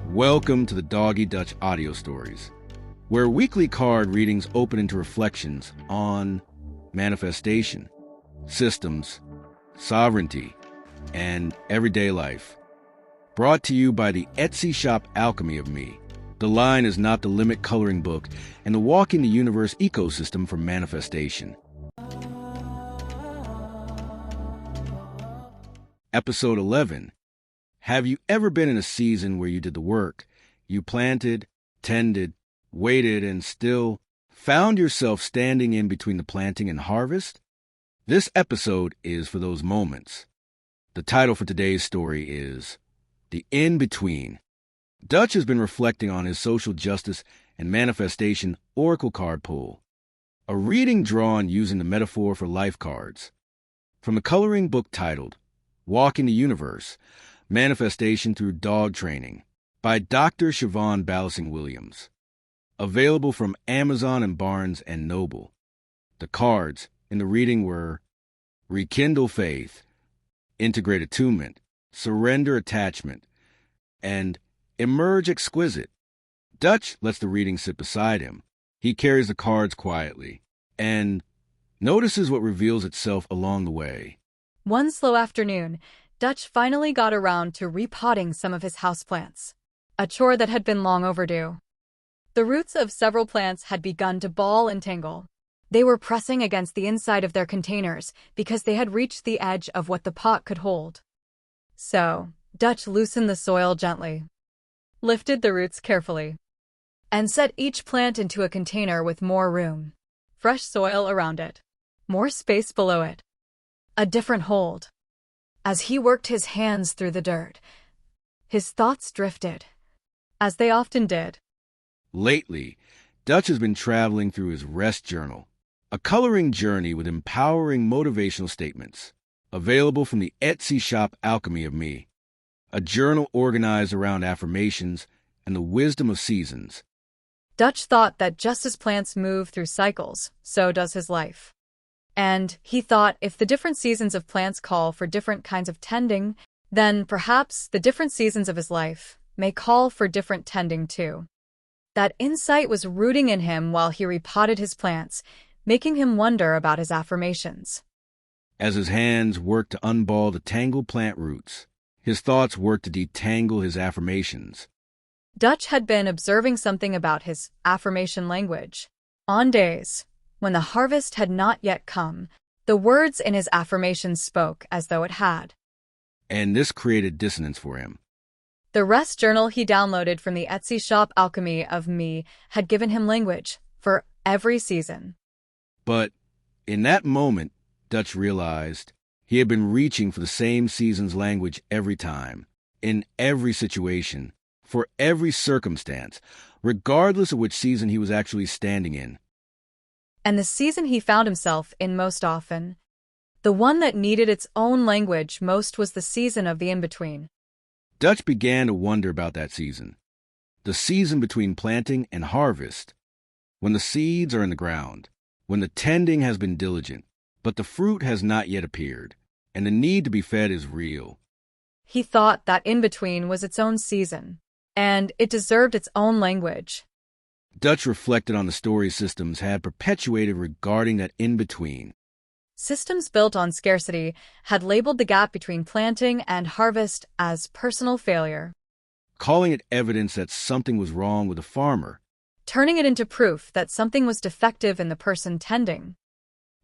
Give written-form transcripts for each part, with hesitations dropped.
Welcome to the Doggy Dutch audio stories, where weekly card readings open into reflections on manifestation, systems, sovereignty, and everyday life. Brought to you by the Etsy shop Alchemy of Me. The Line is Not the Limit coloring book and the Walking the Universe ecosystem for manifestation. Episode 11. Have you ever been in a season where you did the work? You planted, tended, waited, and still found yourself standing in between the planting and harvest? This episode is for those moments. The title for today's story is The In-Between. Dutch has been reflecting on his social justice and manifestation oracle card pull, a reading drawn using the metaphor for life cards. From the coloring book titled Walking the Universe, Manifestation Through Dog Training by Dr. Siobhan Ballasing Williams. Available from Amazon and Barnes & Noble. The cards in the reading were Rekindle Faith, Integrate Attunement, Surrender Attachment, and Emerge Exquisite. Dutch lets the reading sit beside him. He carries the cards quietly and notices what reveals itself along the way. One slow afternoon, Dutch finally got around to repotting some of his houseplants, a chore that had been long overdue. The roots of several plants had begun to ball and tangle. They were pressing against the inside of their containers because they had reached the edge of what the pot could hold. So, Dutch loosened the soil gently, lifted the roots carefully, and set each plant into a container with more room, fresh soil around it, more space below it, a different hold. As he worked his hands through the dirt, his thoughts drifted, as they often did. Lately, Dutch has been traveling through his rest journal, a coloring journey with empowering motivational statements, available from the Etsy shop Alchemy of Me, a journal organized around affirmations and the wisdom of seasons. Dutch thought that just as plants move through cycles, so does his life. And he thought if the different seasons of plants call for different kinds of tending, then perhaps the different seasons of his life may call for different tending too. That insight was rooting in him while he repotted his plants, making him wonder about his affirmations. As his hands worked to unball the tangled plant roots, his thoughts worked to detangle his affirmations. Dutch had been observing something about his affirmation language. On days when the harvest had not yet come, the words in his affirmations spoke as though it had. And this created dissonance for him. The rest journal he downloaded from the Etsy shop Alchemy of Me had given him language for every season. But in that moment, Dutch realized he had been reaching for the same season's language every time, in every situation, for every circumstance, regardless of which season he was actually standing in. And the season he found himself in most often, the one that needed its own language most, was the season of the in-between. Dutch began to wonder about that season, the season between planting and harvest, when the seeds are in the ground, when the tending has been diligent, but the fruit has not yet appeared, and the need to be fed is real. He thought that in-between was its own season, and it deserved its own language. Dutch reflected on the story systems had perpetuated regarding that in-between. Systems built on scarcity had labeled the gap between planting and harvest as personal failure, calling it evidence that something was wrong with the farmer, turning it into proof that something was defective in the person tending,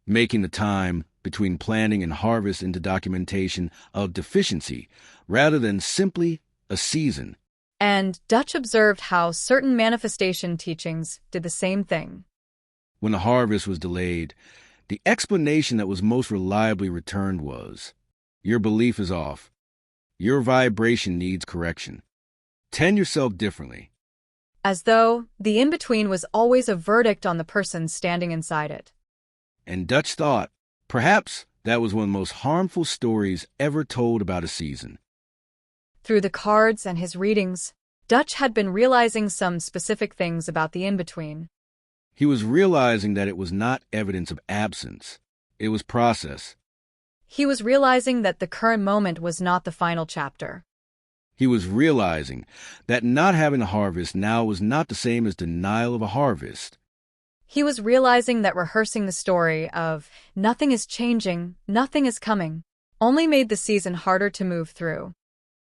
making the time between planting and harvest into documentation of deficiency rather than simply a season. And Dutch observed how certain manifestation teachings did the same thing. When the harvest was delayed, the explanation that was most reliably returned was, your belief is off. Your vibration needs correction. Tend yourself differently. As though the in-between was always a verdict on the person standing inside it. And Dutch thought, perhaps that was one of the most harmful stories ever told about a season. Through the cards and his readings, Dutch had been realizing some specific things about the in-between. He was realizing that it was not evidence of absence. It was process. He was realizing that the current moment was not the final chapter. He was realizing that not having a harvest now was not the same as denial of a harvest. He was realizing that rehearsing the story of nothing is changing, nothing is coming, only made the season harder to move through.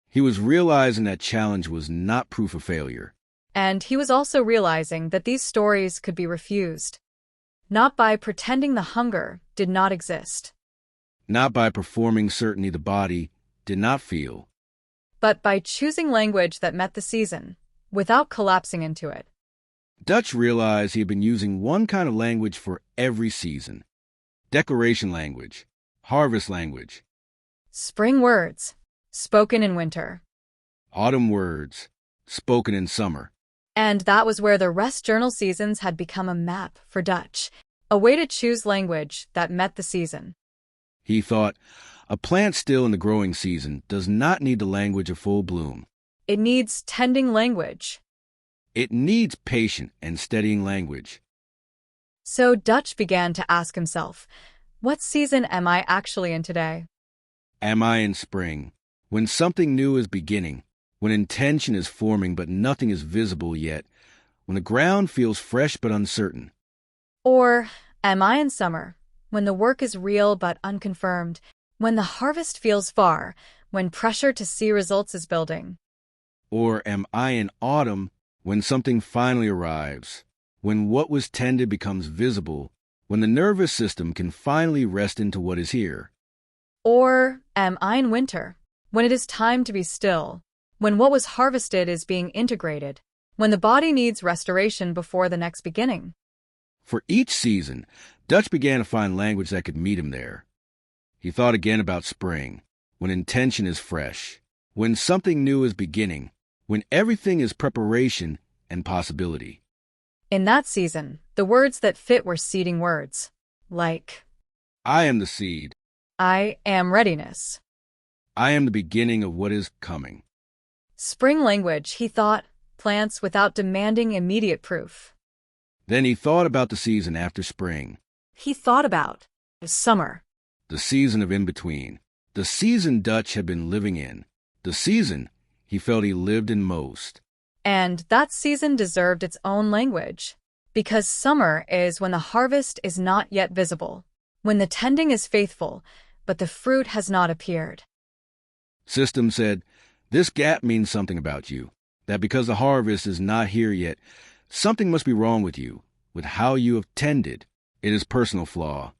He was realizing that challenge was not proof of failure. And he was also realizing that these stories could be refused. Not by pretending the hunger did not exist. Not by performing certainty the body did not feel. But by choosing language that met the season, without collapsing into it. Dutch realized he had been using one kind of language for every season. Declaration language, harvest language. Spring words, spoken in winter. Autumn words, spoken in summer. And that was where the rest journal seasons had become a map for Dutch, a way to choose language that met the season. He thought, a plant still in the growing season does not need the language of full bloom. It needs tending language. It needs patient and steadying language. So Dutch began to ask himself, what season am I actually in today? Am I in spring, when something new is beginning, when intention is forming but nothing is visible yet, when the ground feels fresh but uncertain? Or am I in summer, when the work is real but unconfirmed, when the harvest feels far, when pressure to see results is building? Or am I in autumn, when something finally arrives, when what was tended becomes visible, when the nervous system can finally rest into what is here? Or am I in winter, when it is time to be still, when what was harvested is being integrated, when the body needs restoration before the next beginning? For each season, Dutch began to find language that could meet him there. He thought again about spring, when intention is fresh, when something new is beginning, when everything is preparation and possibility. In that season, the words that fit were seeding words, like, I am the seed. I am readiness. I am the beginning of what is coming. Spring language, he thought, plants without demanding immediate proof. Then he thought about the season after spring. He thought about summer. The season of in-between. The season Dutch had been living in. The season he felt he lived in most. And that season deserved its own language. Because summer is when the harvest is not yet visible, when the tending is faithful, but the fruit has not appeared. System said, this gap means something about you, that because the harvest is not here yet, something must be wrong with you, with how you have tended. It is personal flaw.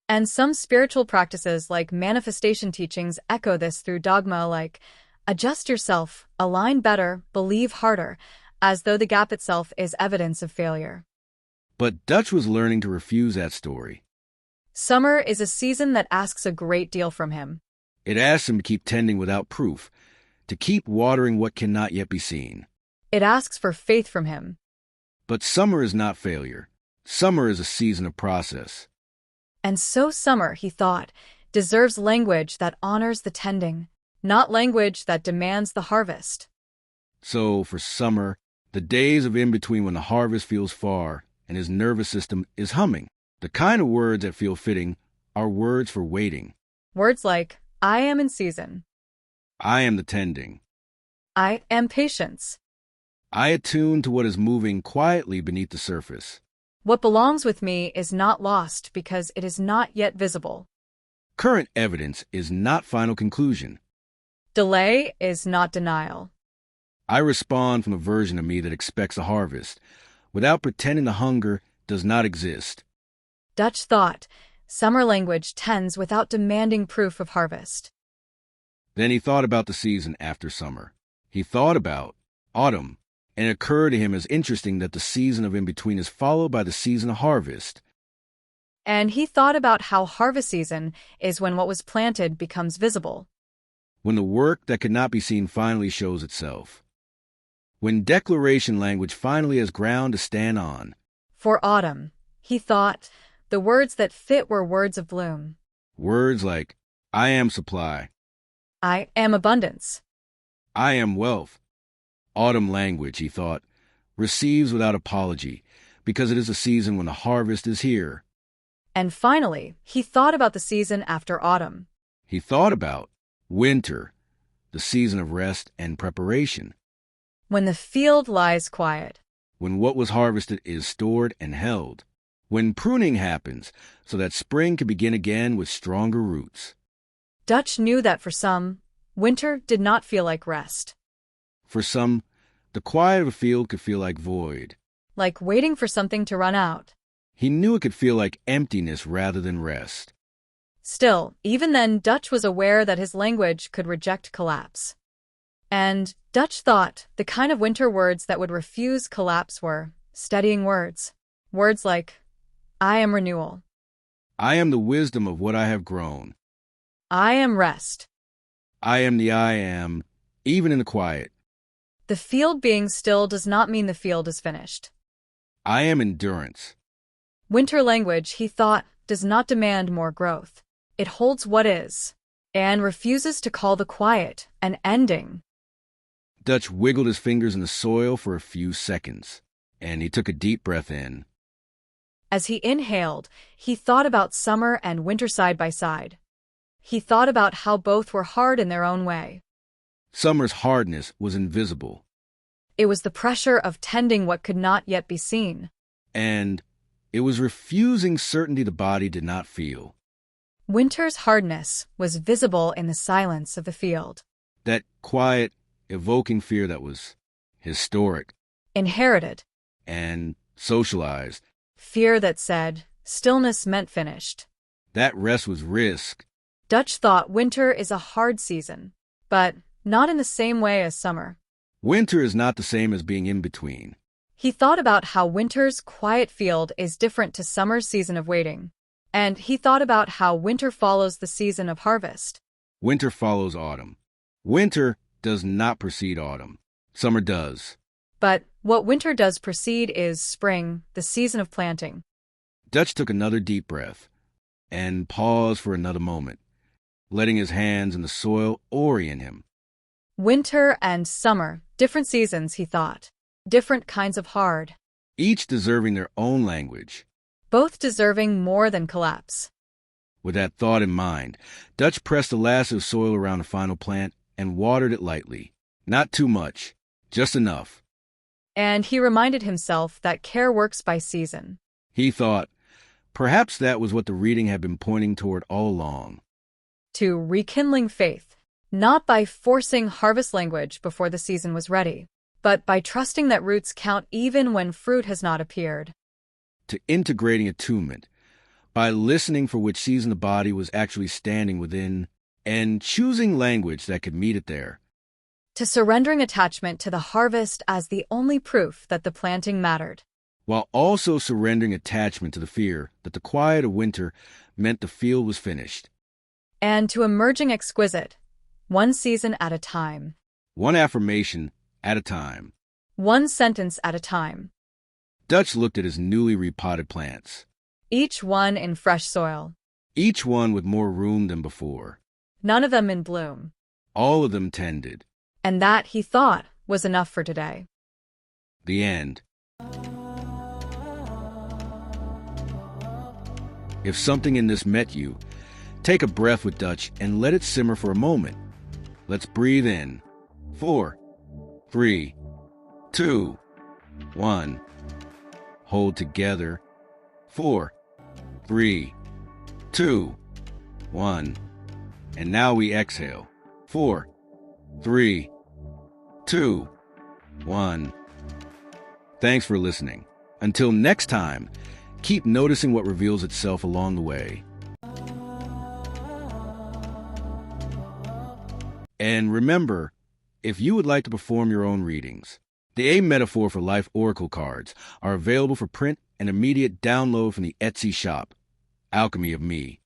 And some spiritual practices like manifestation teachings echo this through dogma like, adjust yourself, align better, believe harder, as though the gap itself is evidence of failure. But Dutch was learning to refuse that story. Summer is a season that asks a great deal from him. It asks him to keep tending without proof, to keep watering what cannot yet be seen. It asks for faith from him. But summer is not failure. Summer is a season of process. And so summer, he thought, deserves language that honors the tending, not language that demands the harvest. So for summer, the days of in-between when the harvest feels far and his nervous system is humming, the kind of words that feel fitting are words for waiting. Words like, I am in season. I am the tending. I am patience. I attune to what is moving quietly beneath the surface. What belongs with me is not lost because it is not yet visible. Current evidence is not final conclusion. Delay is not denial. I respond from a version of me that expects a harvest, without pretending the hunger does not exist. Dutch thought, summer language tends without demanding proof of harvest. Then he thought about the season after summer. He thought about autumn, and it occurred to him as interesting that the season of in-between is followed by the season of harvest. And he thought about how harvest season is when what was planted becomes visible. When the work that could not be seen finally shows itself. When declaration language finally has ground to stand on. For autumn, he thought, the words that fit were words of bloom. Words like, I am supply. I am abundance. I am wealth. Autumn language, he thought, receives without apology, because it is a season when the harvest is here. And finally, he thought about the season after autumn. He thought about winter, the season of rest and preparation. When the field lies quiet. When what was harvested is stored and held. When pruning happens, so that spring can begin again with stronger roots. Dutch knew that for some, winter did not feel like rest. For some, the quiet of a field could feel like void. Like waiting for something to run out. He knew it could feel like emptiness rather than rest. Still, even then, Dutch was aware that his language could reject collapse. And Dutch thought the kind of winter words that would refuse collapse were steadying words. Words like, I am renewal. I am the wisdom of what I have grown. I am rest. I am the I am, even in the quiet. The field being still does not mean the field is finished. I am endurance. Winter language, he thought, does not demand more growth. It holds what is, and refuses to call the quiet an ending. Dutch wiggled his fingers in the soil for a few seconds, and he took a deep breath in. As he inhaled, he thought about summer and winter side by side. He thought about how both were hard in their own way. Summer's hardness was invisible. It was the pressure of tending what could not yet be seen. And it was refusing certainty the body did not feel. Winter's hardness was visible in the silence of the field. That quiet, evoking fear that was historic. Inherited. And socialized. Fear that said, stillness meant finished. That rest was risk. Dutch thought winter is a hard season, but not in the same way as summer. Winter is not the same as being in between. He thought about how winter's quiet field is different to summer's season of waiting. And he thought about how winter follows the season of harvest. Winter follows autumn. Winter does not precede autumn. Summer does. But what winter does precede is spring, the season of planting. Dutch took another deep breath and paused for another moment, letting his hands in the soil orient him. Winter and summer, different seasons, he thought. Different kinds of hard. Each deserving their own language. Both deserving more than collapse. With that thought in mind, Dutch pressed a lasso of soil around the final plant and watered it lightly. Not too much, just enough. And he reminded himself that care works by season. He thought, perhaps that was what the reading had been pointing toward all along. To rekindling faith, not by forcing harvest language before the season was ready, but by trusting that roots count even when fruit has not appeared. To integrating attunement, by listening for which season the body was actually standing within, and choosing language that could meet it there. To surrendering attachment to the harvest as the only proof that the planting mattered. While also surrendering attachment to the fear that the quiet of winter meant the field was finished. And to emerging exquisite, one season at a time. One affirmation at a time. One sentence at a time. Dutch looked at his newly repotted plants. Each one in fresh soil. Each one with more room than before. None of them in bloom. All of them tended. And that, he thought, was enough for today. The end. If something in this met you, take a breath with Dutch and let it simmer for a moment. Let's breathe in. 4, 3, 2, 1. Hold together. 4, 3, 2, 1. And now we exhale. 4, 3, 2, 1. Thanks for listening. Until next time, keep noticing what reveals itself along the way. And remember, if you would like to perform your own readings, the A Metaphor for Life Oracle cards are available for print and immediate download from the Etsy shop, Alchemy of Me.